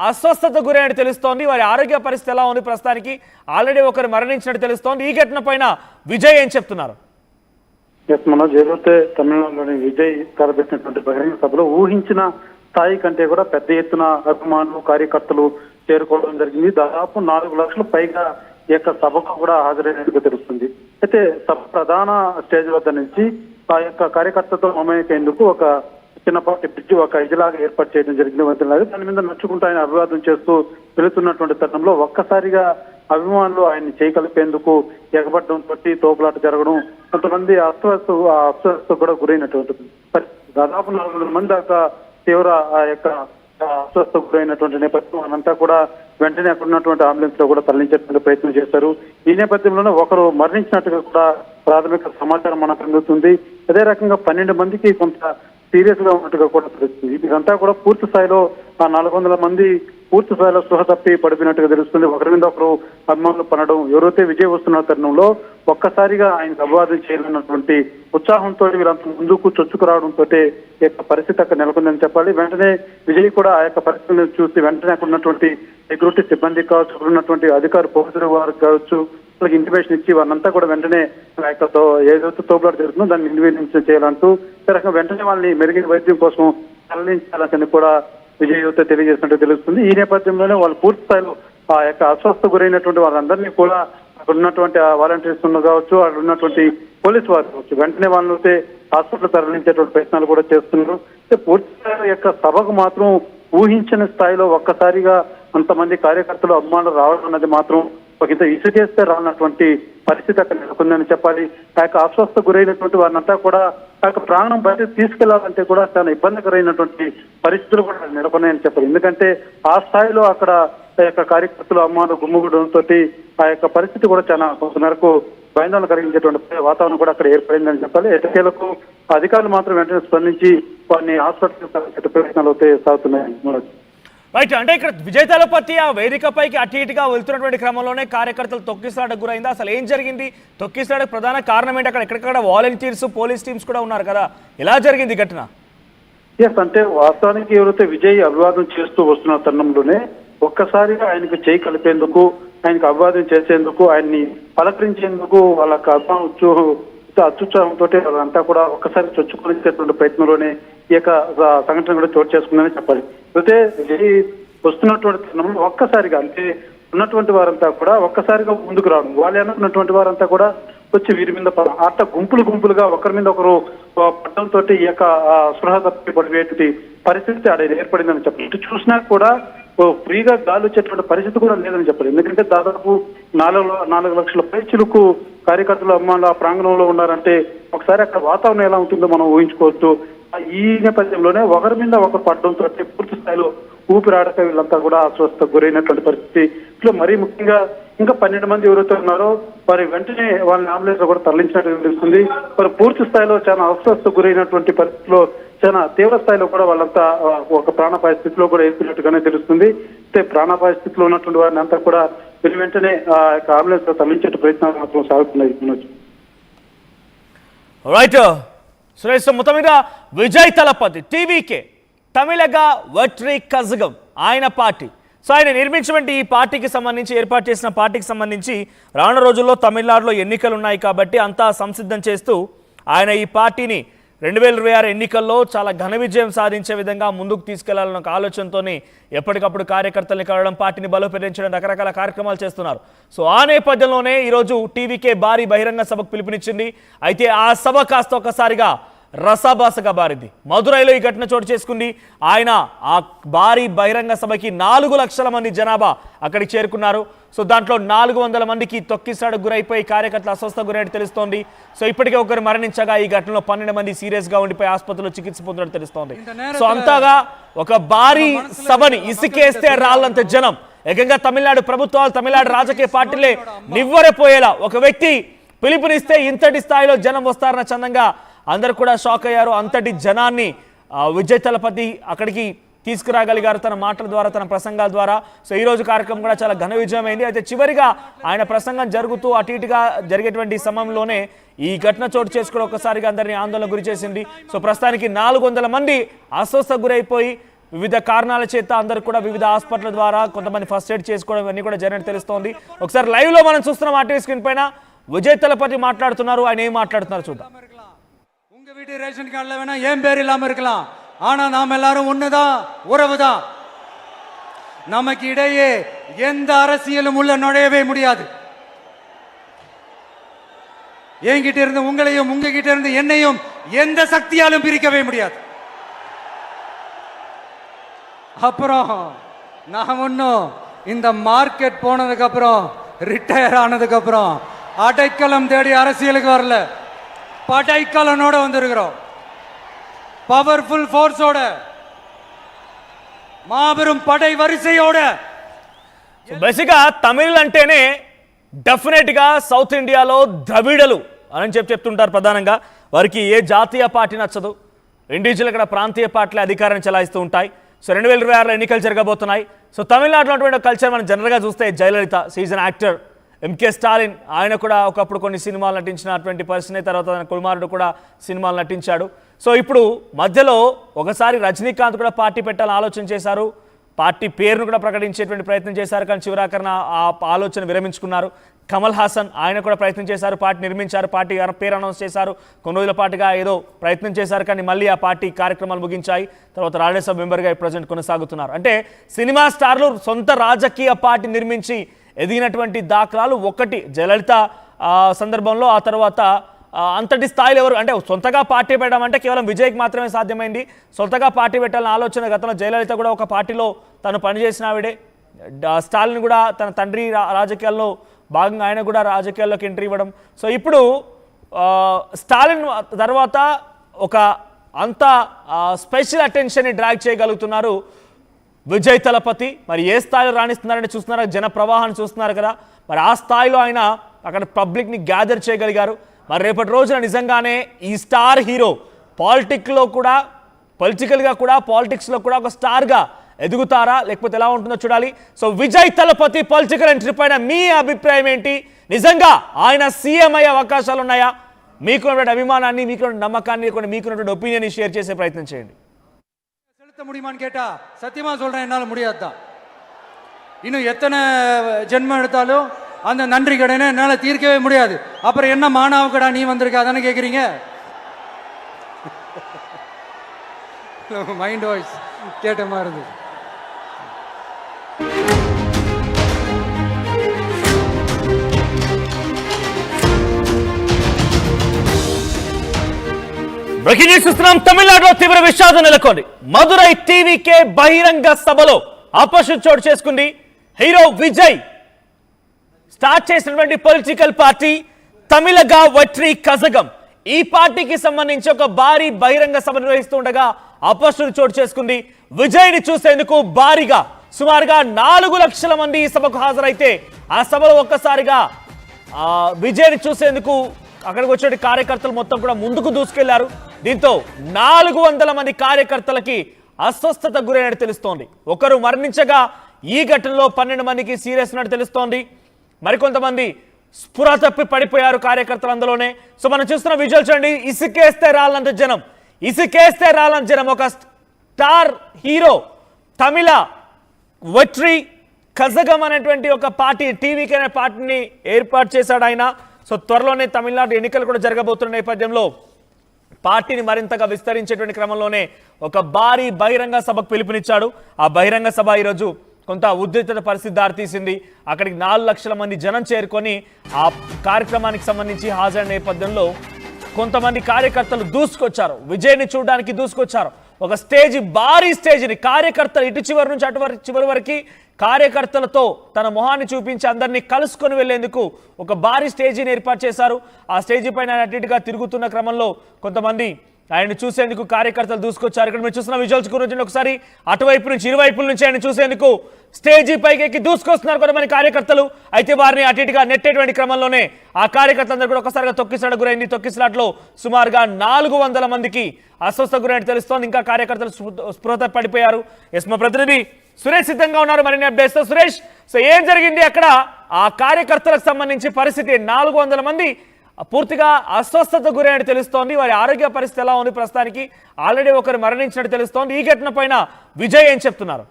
అస్వస్థత గురైనట్టు తెలుస్తోంది. వారి ఆరోగ్య పరిస్థితి ఎలా ఉంది ప్రస్తుతానికి? ఆల్రెడీ ఒకరు మరణించినట్టు తెలుస్తోంది. ఈ ఘటన పైన విజయ్ ఏం చెప్తున్నారు? మనోజ్, ఏదైతే తమిళనాడులోని విజయ్ తలపెట్టినటువంటి బహిరంగ సభలో ఊహించిన స్థాయి కంటే కూడా పెద్ద ఎత్తున అభిమానులు, కార్యకర్తలు చేరుకోవడం జరిగింది. దాదాపు 4 లక్షల పైగా ఈ యొక్క సభకు కూడా హాజరైనట్టుగా తెలుస్తుంది. అయితే సభ ప్రధాన స్టేజ్ వద్ద నుంచి ఆ యొక్క కార్యకర్తతో మమేకేందుకు ఒక చిన్నపాటి బ్రిడ్జ్, ఒక ఇదిలాగా ఏర్పాటు చేయడం జరిగింది. వంతెనలాగా దాని మీద నడుచుకుంటూ ఆయన అభివాదం చేస్తూ వెళుతున్నటువంటి తరుణంలో ఒక్కసారిగా అభిమానులు ఆయన్ని చేయగలిపేందుకు ఎగబడడంతో తోపులాట జరగడం, కొంతమంది అస్వస్థ కూడా గురైనటువంటి దాదాపు 400 మంది దాకా తీవ్ర ఆ యొక్క అస్వస్థ గురైనటువంటి నేపథ్యం అనంతా కూడా వెంటనే అక్కడ ఉన్నటువంటి అంబులెన్స్ లో కూడా తరలించేటువంటి ప్రయత్నం చేశారు. ఈ నేపథ్యంలోనే ఒకరు మరణించినట్టుగా కూడా ప్రాథమిక సమాచారం మనకు అందుతుంది. అదే రకంగా 12 మందికి కొంత సీరియస్ గా ఉన్నట్టుగా కూడా తెలుస్తుంది. ఇదంతా కూడా పూర్తి స్థాయిలో ఆ 400 మంది పూర్తి స్థాయిలో స్పృహ తప్పి పడిపోయినట్టుగా తెలుస్తుంది. ఒకరి మీద ఒకరు అభిమానులు పనడం, ఎవరైతే విజయ్ వస్తున్న తరుణంలో ఒక్కసారిగా ఆయన అభివాదం చేయాలన్నటువంటి ఉత్సాహంతో వీరంతా ముందుకు చొచ్చుకు రావడంతో ఈ యొక్క పరిస్థితి అక్కడ నెలకొందని చెప్పాలి. వెంటనే విజయ్ కూడా ఆ యొక్క పరిస్థితిని చూసి వెంటనే అక్కడ ఉన్నటువంటి సెక్యూరిటీ సిబ్బంది కావచ్చు, అక్కడ ఉన్నటువంటి అధికారులు, పోలీసులు వారికి కావచ్చు, వాళ్ళకి ఇంటిమేషన్ ఇచ్చి వారంతా కూడా వెంటనే ఏదైతే తోపులాట జరుగుతుందో దాన్ని ఇన్వెస్టిగేషన్ చేయాలంటూ వెంటనే వాళ్ళని మెరుగైన వైద్యం కోసం తరలించాలని కూడా విజయ్ యువత తెలియజేసినట్టు తెలుస్తుంది. ఈ నేపథ్యంలోనే వాళ్ళు పూర్తి స్థాయిలో ఆ యొక్క అస్వస్థ గురైనటువంటి వాళ్ళందరినీ కూడా అక్కడ ఉన్నటువంటి వాలంటీర్స్ కావచ్చు, అక్కడ ఉన్నటువంటి పోలీసు వారు కావచ్చు, వెంటనే వాళ్ళైతే హాస్పిటల్ తరలించేటువంటి ప్రయత్నాలు కూడా చేస్తున్నారు. పూర్తి స్థాయి యొక్క సభకు మాత్రం ఊహించిన స్థాయిలో ఒక్కసారిగా అంతమంది కార్యకర్తలు, అభిమానులు రావడం అన్నది మాత్రం ఒక ఇంత ఇసుకేస్తే రానటువంటి పరిస్థితి అక్కడ నెలకొందని చెప్పాలి. ఆ యొక్క అస్వస్థ గురైనటువంటి వారినంతా కూడా ఆ యొక్క ప్రాణం బయట తీసుకెళ్లాలంటే కూడా చాలా ఇబ్బందికరైనటువంటి పరిస్థితులు కూడా నెలకొన్నాయని చెప్పాలి. ఎందుకంటే ఆ స్థాయిలో అక్కడ ఆ యొక్క కార్యకర్తలు, అభిమానులు గుమ్ముగూడడంతో ఆ యొక్క పరిస్థితి కూడా చాలా కొంతమేరకు భయాందోళన కలిగించేటువంటి వాతావరణం కూడా అక్కడ ఏర్పడిందని చెప్పాలి. ఎటకేలకు అధికారులు మాత్రం వెంటనే స్పందించి వారిని హాస్పిటల్ ప్రయత్నాలు అయితే సాగుతున్నాయి. రైట్, అంటే ఇక్కడ విజయ్ తలపతి ఆ వేదికపైకి అటు ఇటుగా వెళ్తున్నటువంటి క్రమంలోనే కార్యకర్తలు తొక్కిసలాటకు గురైందా? అసలు ఏం జరిగింది? తొక్కిసలాటకు ప్రధాన కారణం ఏంటి? అక్కడ ఎక్కడెక్కడ వాలంటీర్స్, పోలీస్ టీమ్స్ కూడా ఉన్నారు కదా, ఎలా జరిగింది ఘటన? అంటే వాస్తవానికి ఎవరైతే విజయ్ అభివాదం చేస్తూ వస్తున్న తరుణంలోనే ఒక్కసారిగా ఆయనకు చేయి కలిపేందుకు, ఆయనకు అభివాదం చేసేందుకు, ఆయన్ని పలకరించేందుకు వాళ్ళకి అత్యుత్సాహంతో వాళ్ళంతా కూడా ఒక్కసారి చొచ్చుకొనిచ్చేటువంటి ప్రయత్నంలోనే ఈ యొక్క సంఘటన కూడా చోటు చేసుకుందని చెప్పాలి. అయితే విజయ్ వస్తున్నటువంటి తరుణంలో ఒక్కసారిగా అంటే ఉన్నటువంటి వారంతా కూడా ఒక్కసారిగా ముందుకు రావడం, వాళ్ళు అనుకున్నటువంటి వారంతా కూడా వచ్చి వీరి మీద అట్ట గుంపులుగా ఒకరి మీద ఒకరు పట్టడంతో ఈ యొక్క స్పృహ తప్పి పడిపోయేటువంటి పరిస్థితి ఆడ ఏర్పడిందని చెప్పాలి. ఇటు చూసినా కూడా ఫ్రీగా గాలి వచ్చేటువంటి పరిస్థితి కూడా లేదని చెప్పాలి. ఎందుకంటే దాదాపు 4 లక్షల పైచిలకు కార్యకర్తలు, అభిమానులు ఆ ప్రాంగణంలో ఉన్నారంటే ఒకసారి అక్కడ వాతావరణం ఎలా ఉంటుందో మనం ఊహించుకోవచ్చు. ఈ నేపథ్యంలోనే ఒకరి మీద ఒకరు పడడంతో పూర్తి స్థాయిలో ఊపిరాడక వీళ్ళంతా కూడా అస్వస్థకు గురైనటువంటి పరిస్థితి. ఇట్లా మరీ ముఖ్యంగా ఇంకా 12 మంది ఎవరైతే ఉన్నారో వారి వెంటనే వాళ్ళని అంబులెన్స్ లో కూడా తరలించినట్టు తెలుస్తుంది. వారు పూర్తి స్థాయిలో చాలా అస్వస్థకు గురైనటువంటి పరిస్థితిలో చాలా తీవ్ర స్థాయిలో కూడా వాళ్ళంతా ఒక ప్రాణాపాయ స్థితిలో కూడా ఏర్పడినట్టుగానే తెలుస్తుంది. అయితే ప్రాణాపాయ స్థితిలో ఉన్నటువంటి వారిని అంతా కూడా వెంటనే ఆ యొక్క అంబులెన్స్ లో తరలించే ప్రయత్నాలు మాత్రం సాగుతున్నాయి. రైట్ సురేష్, మొత్తం మీద విజయ్ తలపతి టీవీకే తమిళగా వెట్రి కజగం ఆయన పార్టీ. సో ఆయన నిర్మించినటువంటి ఈ పార్టీకి సంబంధించి, ఏర్పాటు చేసిన పార్టీకి సంబంధించి రానున్న రోజుల్లో తమిళనాడులో ఎన్నికలు ఉన్నాయి కాబట్టి అంతా సంసిద్ధం చేస్తూ ఆయన ఈ పార్టీని 2026 ఎన్నికల్లో చాలా ఘన విజయం సాధించే విధంగా ముందుకు తీసుకెళ్లాలన్న ఒక ఆలోచనతో ఎప్పటికప్పుడు కార్యకర్తల్ని కలవడం, పార్టీని బలోపేతించడం, రకరకాల కార్యక్రమాలు చేస్తున్నారు. సో ఆ నేపథ్యంలోనే ఈరోజు టీవీకే భారీ బహిరంగ సభకు పిలుపునిచ్చింది. అయితే ఆ సభ కాస్త ఒకసారిగా రసాభాసగా బారింది. మదురైలో ఈ ఘటన చోటు చేసుకుంది. ఆయన ఆ భారీ బహిరంగ సభకి 4 లక్షల మంది జనాభా అక్కడికి చేరుకున్నారు. సో దాంట్లో 400 మందికి తొక్కిసలాటకు గురైపోయి కార్యకర్తలు అస్వస్థ గురైనట్టు తెలుస్తోంది. సో ఇప్పటికే ఒకరు మరణించగా ఈ ఘటనలో 12 మంది సీరియస్ గా ఉండిపోయి ఆసుపత్రిలో చికిత్స పొందినట్టు తెలుస్తోంది. సో అంతగా ఒక భారీ సభని ఇసుకేస్తే రాళ్ళంత జనం, ఏకంగా తమిళనాడు ప్రభుత్వాలు, తమిళనాడు రాజకీయ పార్టీలే నివ్వెరపోయేలా ఒక వ్యక్తి పిలుపునిస్తే ఇంతటి స్థాయిలో జనం వస్తారన్న చందంగా అందరు కూడా షాక్ అయ్యారు. అంతటి జనాన్ని విజయ్ తలపతి అక్కడికి తీసుకురాగలిగారు తన మాటల ద్వారా, తన ప్రసంగాల ద్వారా. సో ఈరోజు కార్యక్రమం కూడా చాలా ఘన విజయమైంది. అయితే చివరిగా ఆయన ప్రసంగం జరుగుతూ అటు ఇటుగా జరిగేటువంటి సమయంలోనే ఈ ఘటన చోటు చేసుకుని ఒక్కసారిగా అందరినీ ఆందోళన గురి చేసింది. సో ప్రస్తుతానికి 400 మంది అస్వస్థకు గురైపోయి వివిధ కారణాల చేత అందరూ కూడా వివిధ హాస్పిటల్ ద్వారా కొంతమంది ఫస్ట్ ఎయిడ్ చేసుకోవడం ఇవన్నీ కూడా జరిగినట్టు తెలుస్తోంది. ఒకసారి లైవ్ లో మనం చూస్తున్నాం ఆర్టీవీ స్క్రీన్ పైన విజయ్ తలపతి మాట్లాడుతున్నారు. ఆయన ఏం మాట్లాడుతున్నారు చూద్దాం. உங்க வீட்டு ரேஷன் கார்டுல வேணா ஏன் பேர் இல்லாம இருக்கலாம், ஆனா நாம் எல்லாரும் ஒண்ணுதான், உறவுதான். நமக்கு இடையே எந்த அரசியலும் உள்ள நுழையவே முடியாது. என்கிட்ட இருந்து உங்களையும் உங்ககிட்ட இருந்து என்னையும் எந்த சக்தியாலும் பிரிக்கவே முடியாது. அப்புறம் நான் ஒன்னும் இந்த மார்க்கெட் போனதுக்கு அப்புறம் ரிட்டையர் ஆனதுக்கு அப்புறம் அடைக்கலம் தேடி அரசியலுக்கு வரல, படைக்கலனோட வந்திருக்கிறோம். பவர்ஃபுல் ஃபோர்ஸோட, மாபெரும் படை వరిసయోడ. బేసిక్గా తమిళ్ అంటేనే డెఫినెట్గా సౌత్ ఇండియాలో ద్రవిడలు అని చెప్తుంటారు. ప్రధానంగా వారికి ఏ జాతీయ పార్టీ నచ్చదు, ఇండివిజువల్ ఇక్కడ ప్రాంతీయ పార్టీలు అధికారాన్ని చెలాయిస్తూ ఉంటాయి. సో 2026లో ఎన్నికలు జరగబోతున్నాయి. సో తమిళనాడులో అటువంటి కల్చర్ మనం జనరల్గా చూస్తే జయలలిత సీజన్ యాక్టర్, ఎంకే స్టాలిన్ ఆయన కూడా ఒకప్పుడు కొన్ని సినిమాలు నటించినటువంటి పరిస్థితి, తర్వాత తన కుమారుడు కూడా సినిమాలు నటించాడు. సో ఇప్పుడు మధ్యలో ఒకసారి రజనీకాంత్ కూడా పార్టీ పెట్టాలని ఆలోచన చేశారు, పార్టీ పేరును కూడా ప్రకటించేటువంటి ప్రయత్నం చేశారు, కానీ చివరాకరణ ఆ ఆలోచన విరమించుకున్నారు. కమల్ హాసన్ ఆయన కూడా ప్రయత్నం చేశారు, పార్టీ నిర్మించారు, పార్టీ పేరు అనౌన్స్ చేశారు, కొన్ని రోజుల పాటుగా ఏదో ప్రయత్నం చేశారు, కానీ మళ్ళీ ఆ పార్టీ కార్యక్రమాలు ముగించాయి. తర్వాత రాజ్యసభ మెంబర్గా ప్రజెంట్ కొనసాగుతున్నారు. అంటే సినిమా స్టార్లు సొంత రాజకీయ పార్టీ నిర్మించి ఎదిగినటువంటి దాఖలాలు ఒకటి జయలలిత సందర్భంలో. ఆ తర్వాత అంతటి స్థాయిలో ఎవరు అంటే సొంతగా పార్టీ పెట్టడం అంటే కేవలం విజయ్కి మాత్రమే సాధ్యమైంది. సొంతగా పార్టీ పెట్టాలన్న ఆలోచన గతంలో జయలలిత కూడా ఒక పార్టీలో తను పనిచేసిన ఆవిడే. స్టాలిన్ కూడా తన తండ్రి రాజకీయాల్లో భాగంగా ఆయన కూడా రాజకీయాల్లోకి ఎంట్రీ ఇవ్వడం. సో ఇప్పుడు స్టాలిన్ తర్వాత ఒక అంత స్పెషల్ అటెన్షన్ని డ్రాగ్ చేయగలుగుతున్నారు విజయ్ తలపతి. మరి ఏ స్థాయిలో రాణిస్తున్నారని చూస్తున్నారా, జన ప్రవాహాన్ని చూస్తున్నారు కదా. మరి ఆ స్థాయిలో ఆయన అక్కడ పబ్లిక్ని గ్యాదర్ చేయగలిగారు. మరి రేపటి రోజున నిజంగానే ఈ స్టార్ హీరో పొలిటిక్స్లో కూడా ఒక స్టార్గా ఎదుగుతారా లేకపోతే ఎలా ఉంటుందో చూడాలి. So Vijay Thalapathy political entry పైన మీ అభిప్రాయం ఏంటి? నిజంగా ఆయన సీఎం అయ్యే అవకాశాలు ఉన్నాయా? మీకున్నటువంటి అభిమానాన్ని, మీకున్న నమ్మకాన్ని, మీకున్నటువంటి ఒపీనియన్ని షేర్ చేసే ప్రయత్నం చేయండి. செலுத்த முடியுமான்னு கேட்டா சத்தியமா சொல்றேன், என்னால முடியாதுதான். இன்னும் எத்தனை ஜென்மம் எடுத்தாலும் அந்த நன்றி கடனை என்னால தீர்க்கவே முடியாது. அப்புறம் என்ன மானாவுக்கடா நீ வந்திருக்க அதானே கேக்குறீங்க? மைண்ட் வாய்ஸ் கேட்ட மாதிரி இருந்தது. బ్రేకింగ్ న్యూస్ చూస్తున్నాం. తమిళనాడులో తీవ్ర విషాదం నెలకొంది. మదురై టీవీకే బహిరంగ సభలో ఆపరేషన్ చోటు చేసుకుంది. హీరో విజయ్ స్టార్ట్ చేసినటువంటి పొలిటికల్ పార్టీ తమిళగా వెట్రి కజగం. ఈ పార్టీకి సంబంధించి ఒక భారీ బహిరంగ సభ నిర్వహిస్తుండగా ఆపరేషన్ చోటు చేసుకుంది. విజయ్ని చూసేందుకు భారీగా సుమారుగా 4 లక్షల మంది ఈ సభకు హాజరైతే ఆ సభలో ఒక్కసారిగా విజయ్ని చూసేందుకు అక్కడికి వచ్చిన కార్యకర్తలు మొత్తం కూడా ముందుకు దూసుకెళ్లారు. దీంతో 400 మంది కార్యకర్తలకి అస్వస్థత గురైనట్టు తెలుస్తోంది. ఒకరు మరణించగా ఈ ఘటనలో 12 మందికి సీరియస్ ఉన్నట్టు తెలుస్తోంది. మరికొంతమంది స్పృహ తప్పి పడిపోయారు కార్యకర్తలు అందులోనే. సో మనం చూస్తున్న విజువల్ చూడండి. ఇసుకేస్తే రాలంత జనం. ఒక స్టార్ హీరో తమిళ వెట్రి కజగం అనేటువంటి ఒక పార్టీ, టీవీకి అనే పార్టీని ఏర్పాటు చేశాడు ఆయన. సో త్వరలోనే తమిళనాడు ఎన్నికలు కూడా జరగబోతున్న నేపథ్యంలో పార్టీని మరింతగా విస్తరించేటువంటి క్రమంలోనే ఒక భారీ బహిరంగ సభకు పిలుపునిచ్చాడు. ఆ బహిరంగ సభ ఈరోజు కొంత ఉద్రిక్తత పరిస్థితి దారితీసింది. అక్కడికి 4 లక్షల మంది జనం చేరుకొని ఆ కార్యక్రమానికి సంబంధించి హాజరైన నేపథ్యంలో కొంతమంది కార్యకర్తలు దూసుకొచ్చారు, విజయ్ని చూడడానికి దూసుకొచ్చారు. ఒక భారీ స్టేజ్ని కార్యకర్తలు ఇటు చివరి నుంచి అటు చివరి వరకు కార్యకర్తలతో తన మొహాన్ని చూపించి అందరినీ కలుసుకొని వెళ్లేందుకు ఒక భారీ స్టేజీని ఏర్పాటు చేశారు. ఆ స్టేజీ పైన అటు ఇటుగా తిరుగుతున్న క్రమంలో కొంతమంది ఆయన చూసేందుకు కార్యకర్తలు దూసుకొచ్చారు. ఇక్కడ మీరు చూస్తున్న విజువల్స్ గురించి ఒకసారి అటువైపు నుంచి ఇరువైపుల నుంచి ఆయన చూసేందుకు స్టేజీ పైకి ఎక్కి దూసుకొస్తున్నారు కొంతమంది కార్యకర్తలు. అయితే వారిని అటు ఇటుగా నెట్టేటువంటి క్రమంలోనే ఆ కార్యకర్తలందరూ కూడా ఒకసారిగా తొక్కిసలాట గురైంది. తొక్కిసలాట్లో సుమారుగా 400 మందికి అస్వస్థ గురైనట్టు తెలుస్తోంది. ఇంకా కార్యకర్తలు స్పృహ పడిపోయారు. ఎస్, మా ప్రతినిధి సురేష్ సిద్ధంగా ఉన్నారు మరిన్ని అప్డేట్స్ తో. సురేష్, సో ఏం జరిగింది అక్కడ? ఆ కార్యకర్తలకు సంబంధించి పరిస్థితి 400 మంది పూర్తిగా అస్వస్థత గురైనట్టు తెలుస్తోంది. వారి ఆరోగ్య పరిస్థితి ఎలా ఉంది ప్రస్తుతానికి? ఆల్రెడీ ఒకరు మరణించినట్టు తెలుస్తోంది. ఈ ఘటన పైన విజయ్ ఏం చెప్తున్నారు?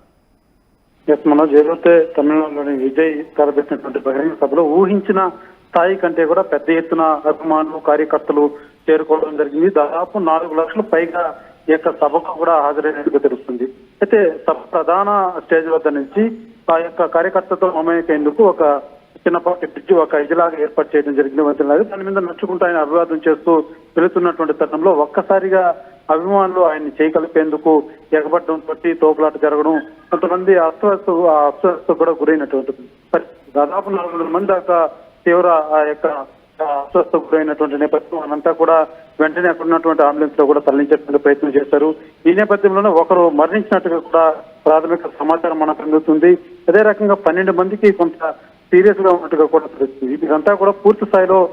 ఎస్ మనోజ్, ఏదైతే తమిళనాడులోని విజయ్ తలపెట్టినటువంటి బహిరంగ సభలో ఊహించిన స్థాయి కంటే కూడా పెద్ద ఎత్తున అభిమానులు కార్యకర్తలు చేరుకోవడం జరిగింది. దాదాపు 4 లక్షల పైగా ఈ యొక్క సభకు కూడా హాజరైనట్టుగా తెలుస్తుంది. అయితే సభ ప్రధాన స్టేజ్ వద్ద నుంచి ఆ యొక్క కార్యకర్తతో మమేకేందుకు ఒక చిన్నపాటి బ్రిడ్జ్, ఒక ఇదిలాగా ఏర్పాటు చేయడం జరిగింది. వంతెనలాగా దాని మీద నడుచుకుంటూ ఆయన అభివాదం చేస్తూ వెళుతున్నటువంటి తరుణంలో ఒక్కసారిగా అభిమానులు ఆయన్ని చేయగలిపేందుకు ఎగబడడం తోటి తోపులాట జరగడం, కొంతమంది అస్వస్థ కూడా గురైనటువంటి పరిస్థితి. దాదాపు 400 మంది దాకా తీవ్ర ఆ యొక్క అస్వస్థ గురైనటువంటి నేపథ్యం. అనంతా కూడా వెంటనే అక్కడ ఉన్నటువంటి అంబులెన్స్ లో కూడా తరలించేటువంటి ప్రయత్నం చేశారు. ఈ నేపథ్యంలోనే ఒకరు మరణించినట్టుగా కూడా ప్రాథమిక సమాచారం మనకు అందుతుంది. అదే రకంగా 12 మందికి కొంత సీరియస్ గా ఉన్నట్టుగా కూడా తెలుస్తుంది. ఇదంతా కూడా పూర్తి స్థాయిలో